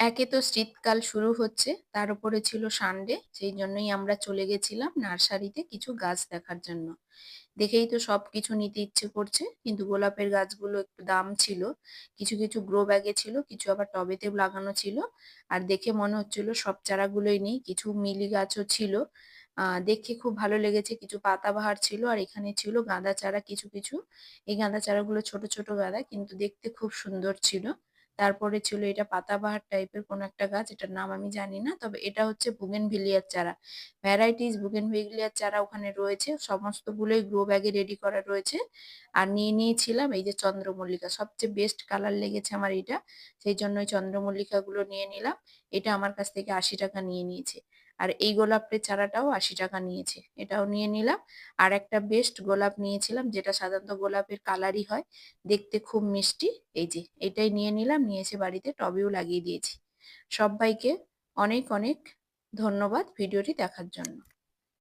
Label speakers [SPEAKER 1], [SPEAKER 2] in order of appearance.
[SPEAKER 1] একে তো শীতকাল শুরু হচ্ছে, তার উপরে ছিল সানডে, সেই জন্যই আমরা চলে গেছিলাম নার্সারিতে কিছু গাছ দেখার জন্য। দেখেই তো সবকিছু নিতে ইচ্ছে করছে, কিন্তু গোলাপের গাছগুলো একটু দাম ছিল। কিছু কিছু গ্রো ব্যাগে ছিল, কিছু আবার টবেতে লাগানো ছিল। আর দেখে মনে হচ্ছিল সব চারাগুলোই নেই, কিছু মিলি গাছও ছিল। দেখে খুব ভালো লেগেছে, কিছু পাতাবাহার ছিল আর এখানে ছিল গাঁদা চারা কিছু কিছু। এই গাঁদা চারাগুলো ছোট ছোট গাঁদা, কিন্তু দেখতে খুব সুন্দর ছিল। তারপরে ছিল এটা পাতাবাহার টাইপের কোন একটা গাছ, এটার নাম আমি জানি না, তবে এটা হচ্ছে বুগেনভিলিয়ার চারা। ভ্যারাইটিস বুগেনভিলিয়ার চারা ওখানে রয়েছে, সমস্তগুলোই গ্রো ব্যাগে রেডি করা রয়েছে। আর নিয়ে নিয়েছিলাম এই যে চন্দ্রমল্লিকা, সবচেয়ে বেস্ট কালার লেগেছে আমার এটা, সেই জন্য ওই চন্দ্রমল্লিকা গুলো নিয়ে নিলাম। এটা আমার কাছ থেকে 80 টাকা নিয়ে নিয়েছে। আর এই গোলাপের চারাটাও 80 টাকা নিয়েছে, এটাও নিয়ে নিলাম। আর একটা বেস্ট গোলাপ নিয়েছিলাম, যেটা সাধারণত গোলাপের কালারই হয়, দেখতে খুব মিষ্টি। এই যে এটাই নিয়ে নিলাম, নিয়ে এসে বাড়িতে টবেও লাগিয়ে দিয়েছি। সবাইকে অনেক অনেক ধন্যবাদ ভিডিওটি দেখার জন্য।